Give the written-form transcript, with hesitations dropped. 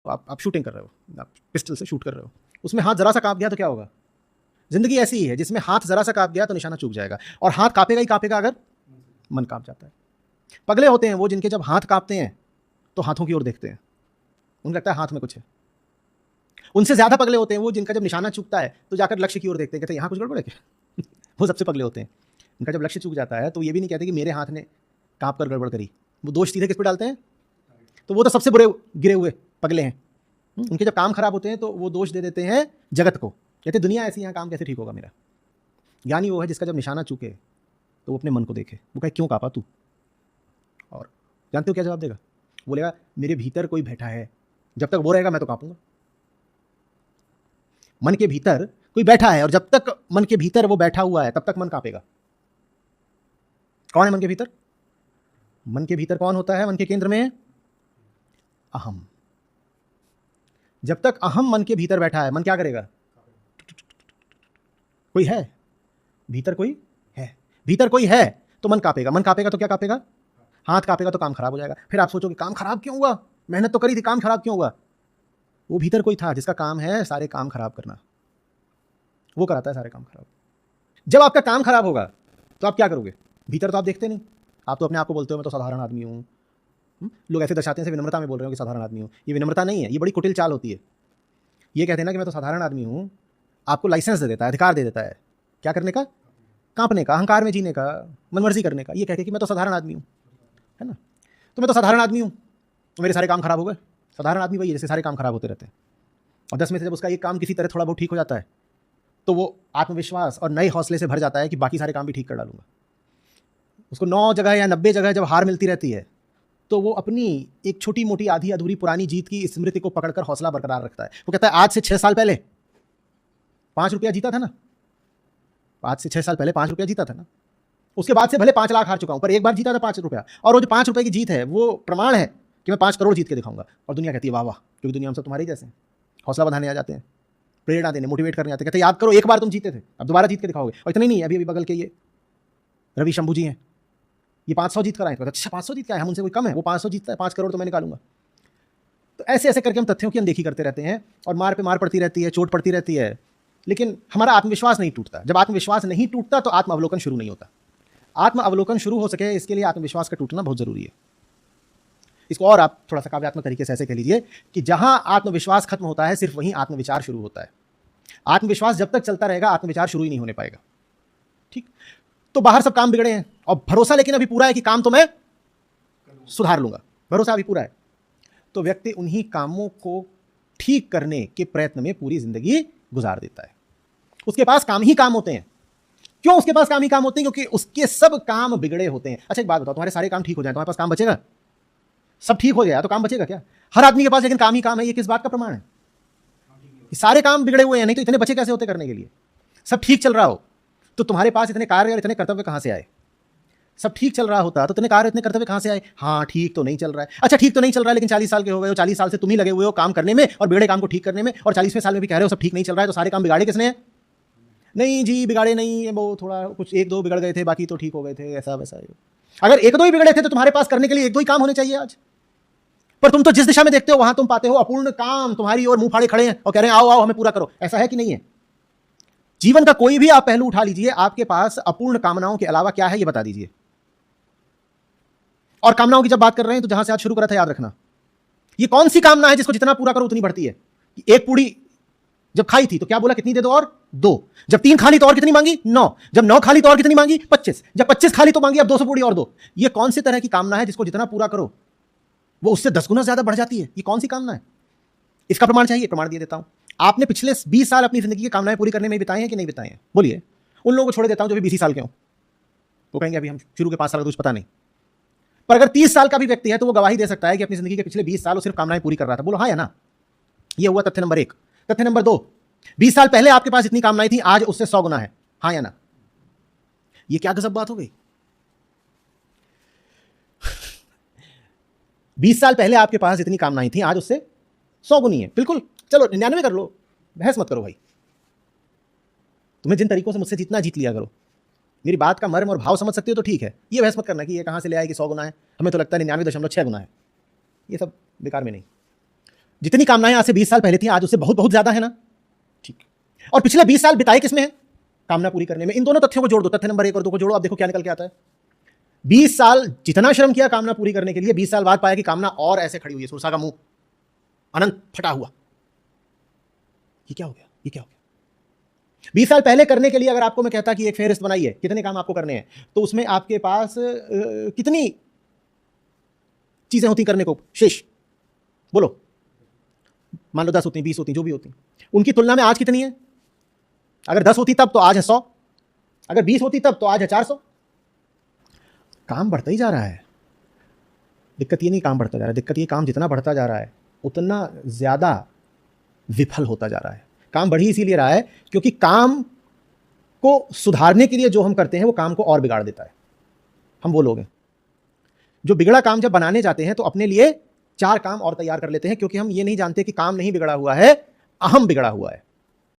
आप शूटिंग कर रहे हो, आप पिस्टल से शूट कर रहे हो, उसमें हाथ जरा सा कांप गया तो क्या होगा? जिंदगी ऐसी ही है जिसमें हाथ जरा सा कांप गया तो निशाना चूक जाएगा, और हाथ कांपेगा ही कांपेगा अगर मन कांप जाता है। पगले होते हैं वो जिनके जब हाथ कांपते हैं तो हाथों की ओर देखते हैं, उन्हें लगता है हाथ में कुछ है। उनसे ज्यादा पगले होते हैं वो जिनका जब निशाना चूकता है तो जाकर लक्ष्य की ओर देखते हैं, कहते हैं यहाँ कुछ गड़बड़ है क्या? वो सबसे पगले होते हैं। उनका जब लक्ष्य चूक जाता है तो ये भी नहीं कहते कि मेरे हाथ ने कांप कर गड़बड़ करी, वो दोष सीधे किस पे डालते हैं? तो वो तो सबसे बुरे गिरे हुए पगले हैं। उनके जब काम खराब होते हैं तो वो दोष दे देते हैं जगत को, कहते दुनिया ऐसी, यहाँ काम कैसे ठीक होगा मेरा। ज्ञानी वो है जिसका जब निशाना चूके तो वो अपने मन को देखे, वो कहे क्यों कांपा तू? और जानते हो क्या जवाब देगा? बोलेगा मेरे भीतर कोई बैठा है, जब तक वो रहेगा मैं तो कांपूंगा। मन के भीतर कोई बैठा है और जब तक मन के भीतर वो बैठा हुआ है तब तक मन कांपेगा। कौन है मन के भीतर? मन के भीतर कौन होता है? मन के केंद्र में अहम। जब तक अहम मन के भीतर बैठा है, मन क्या करेगा? कोई है भीतर, कोई है भीतर, कोई है तो मन कांपेगा। मन कांपेगा तो क्या कांपेगा? हाथ कांपेगा तो काम खराब हो जाएगा। फिर आप सोचोगे काम खराब क्यों हुआ, मेहनत तो करी थी, काम खराब क्यों हुआ? वो भीतर कोई था जिसका काम है सारे काम खराब करना, वो कराता है सारे काम खराब। जब आपका काम खराब होगा तो आप क्या करोगे? भीतर तो आप देखते नहीं, आप तो अपने आप को बोलते हो मैं तो साधारण आदमी हूँ। लोग ऐसे दर्शाते हैं विनम्रता में बोल रहे हो कि साधारण आदमी हूँ, ये विनम्रता नहीं है, ये बड़ी कुटिल चाल होती है। ये कहते हैं ना कि मैं तो साधारण आदमी हूँ, आपको लाइसेंस दे देता है, अधिकार दे देता है क्या करने का? कांपने का, अहंकार में जीने का, मनमर्जी करने का। ये कहते कि मैं तो साधारण आदमी हूँ, है ना, तो मैं तो साधारण आदमी हूँ तो मेरे सारे काम खराब हो गए। साधारण आदमी वही है जैसे सारे काम खराब होते रहते हैं, और 10 में से जब उसका एक काम किसी तरह थोड़ा बहुत ठीक हो जाता है तो वो आत्मविश्वास और नए हौसले से भर जाता है कि बाकी सारे काम भी ठीक कर डालूंगा। उसको 9 जगह या 90 जगह जब हार मिलती रहती है तो वो अपनी एक छोटी मोटी आधी अधूरी पुरानी जीत की स्मृति को पकड़कर हौसला बरकरार रखता है। वो कहता है आज से 6 साल पहले 5 रुपया जीता था ना, आज से 6 साल पहले 5 रुपया जीता था ना, उसके बाद से भले 5 लाख हार चुका हूं पर एक बार जीता था 5 रुपया, और वो जो 5 रुपए की जीत है वो प्रमाण है कि मैं 5 करोड़ जीत के दिखाऊंगा। और दुनिया कहती है वाह वाह, क्योंकि दुनिया हम सब तुम्हारे जैसे हैं। हौसला बढ़ाने आ जाते हैं, प्रेरणा देने, मोटिवेट करने आते हैं, कहते याद करो एक बार तुम जीते थे, अब दोबारा जीत के दिखाओगे। और इतने नहीं, अभी बगल के ये रवि शंभू जी हैं, ये 500 जीत कर आए। तो अच्छा 500 जीत का है, हम उनसे कोई कम है, वो 500 जीतता है, 5 करोड़ तो मैं निकालूंगा। तो ऐसे ऐसे करके हम तथ्यों की अनदेखी करते रहते हैं और मार पे मार पड़ती रहती है, चोट पड़ती रहती है, लेकिन हमारा आत्मविश्वास नहीं टूटता। जब आत्मविश्वास नहीं टूटता तो आत्म अवलोकन शुरू नहीं होता। आत्म अवलोकन शुरू हो सके इसके लिए आत्मविश्वास का टूटना बहुत जरूरी है। इसको और आप थोड़ा सा काव्यात्मक तरीके से ऐसे कह लीजिए कि जहां आत्मविश्वास खत्म होता है सिर्फ वहीं आत्मविचार शुरू होता है। आत्मविश्वास जब तक चलता रहेगा आत्मविचार शुरू ही नहीं होने पाएगा। ठीक, तो बाहर सब काम बिगड़े हैं और भरोसा लेकिन अभी पूरा है कि काम तो मैं सुधार लूंगा, भरोसा अभी पूरा है। तो व्यक्ति उन्हीं कामों को ठीक करने के प्रयत्न में पूरी जिंदगी गुजार देता है। उसके पास काम ही काम होते हैं। क्यों उसके पास काम ही काम होते हैं? क्योंकि उसके सब काम बिगड़े होते हैं। अच्छा एक बात बताओ, तुम्हारे सारे काम ठीक हो जाए, तुम्हारे पास काम बचेगा? सब ठीक हो गया तो काम बचेगा क्या? हर आदमी के पास लेकिन काम ही काम है, ये किस बात का प्रमाण है? सारे काम बिगड़े हुए हैं, नहीं तो इतने बचे कैसे होते करने के लिए? सब ठीक चल रहा हो तो तुम्हारे पास इतने कार्य और इतने कर्तव्य कहां से आए? सब ठीक चल रहा होता तो इतने कार्य इतने कर्तव्य कहां से आए? हाँ ठीक तो नहीं चल रहा है। अच्छा ठीक तो नहीं चल रहा है, लेकिन 40 साल के हो गए हो, 40 साल से तुम ही लगे हुए हो काम करने में और बिगड़े काम को ठीक करने में, और 40वें साल में भी कह रहे हो सब ठीक नहीं चल रहा है, तो सारे काम बिगाड़े किसने? नहीं जी बिगाड़े नहीं, वो थोड़ा कुछ 1-2 बिगड़ गए थे, बाकी तो ठीक हो गए थे, ऐसा वैसा। अगर 1-2 ही बिगड़े थे तो तुम्हारे पास करने के लिए 1-2 ही काम होने चाहिए आज। पर तुम तो जिस दिशा में देखते हो वहां तुम पाते हो अपूर्ण काम तुम्हारी ओर मुंह फाड़े खड़े हैं और कह रहे हैं आओ आओ हमें पूरा करो। ऐसा है कि नहीं है? जीवन का कोई भी आप पहलू उठा लीजिए, आपके पास अपूर्ण कामनाओं के अलावा क्या है ये बता दीजिए। और कामनाओं की जब बात कर रहे हैं तो जहां से आज शुरू करा था याद रखना, ये कौन सी कामना है जिसको जितना पूरा करो उतनी बढ़ती है? एक पूड़ी जब खाई थी तो क्या बोला कितनी दे दो? और 2। जब 3 खा ली तो और कितनी मांगी? 9। जब 9 खा ली तो और कितनी मांगी? 25। जब 25 खा ली तो मांगी अब 200 पूड़ी और 2। ये कौन सी तरह की कामना है जिसको जितना पूरा करो वो उससे 10 गुना ज्यादा बढ़ जाती है? ये कौन सी कामना है? इसका प्रमाण चाहिए, प्रमाण दिए देता हूं। आपने पिछले 20 साल अपनी जिंदगी की कामनाएं पूरी करने में बिताए हैं कि नहीं बिताए हैं? बोलिए। उन लोगों को छोड़ देता हूं जो भी 20 साल के हों, वो कहेंगे अभी हम शुरू के 5 साल का कुछ पता नहीं। पर अगर 30 साल का भी व्यक्ति है तो वो गवाही दे सकता है कि अपनी जिंदगी के पिछले 20 साल वो सिर्फ कामनाएं पूरी कर रहा था। बोलो हाँ या ना? ये हुआ तथ्य नंबर 1। तथ्य नंबर 2, 20 साल पहले आपके पास इतनी कामनाएं थी, आज उससे 100 गुना है। हाँ या ना? ये क्या गजब बात हो गई? 20 साल पहले आपके पास इतनी कामनाएं थी, आज उससे 100 गुनी है। बिल्कुल, चलो 99 कर लो, बहस मत करो भाई। तुम्हें जिन तरीकों से मुझसे जीतना जीत लिया करो। मेरी बात का मर्म और भाव समझ सकते हो तो ठीक है, ये बहस मत करना कि ये कहां से ले आए कि 100 गुना है, हमें तो लगता है 99.6 गुना है। ये सब बेकार में नहीं। जितनी कामनाएं आज से 20 साल पहले थी आज उससे बहुत बहुत ज्यादा है ना। ठीक। और पिछले 20 साल बिताए किसमें है? कामना पूरी करने में। इन दोनों तथ्यों को जोड़ दो, तथ्य नंबर 1 और 2 को जोड़ो, आप देखो क्या निकल के आता है। 20 साल जितना श्रम किया कामना पूरी करने के लिए, 20 साल बाद पाया कि कामना और ऐसे खड़ी हुई है, सुरसा का मुंह अनंत फटा हुआ। ये क्या हो गया? ये क्या हो गया? 20 साल पहले करने के लिए अगर आपको मैं कहता कि एक फेहरिस्त बनाइए कितने काम आपको करने हैं, तो उसमें आपके पास कितनी चीजें होती करने को शेष? बोलो। मान लो 10 होती, 20 होती, जो भी होती, उनकी तुलना में आज कितनी है? अगर 10 होती तब तो आज है 100, अगर 20 होती तब तो आज है 400। काम बढ़ता ही जा रहा है। दिक्कत ये नहीं काम बढ़ता जा रहा है, दिक्कत ये काम जितना बढ़ता जा रहा है उतना ज्यादा विफल होता जा रहा है। काम बढ़ ही इसीलिए रहा है क्योंकि काम को सुधारने के लिए जो हम करते हैं वो काम को और बिगाड़ देता है। हम वो लोग हैं जो बिगड़ा काम जब बनाने जाते हैं तो अपने लिए 4 काम और तैयार कर लेते हैं, क्योंकि हम ये नहीं जानते कि काम नहीं बिगड़ा हुआ है, अहम बिगड़ा हुआ है।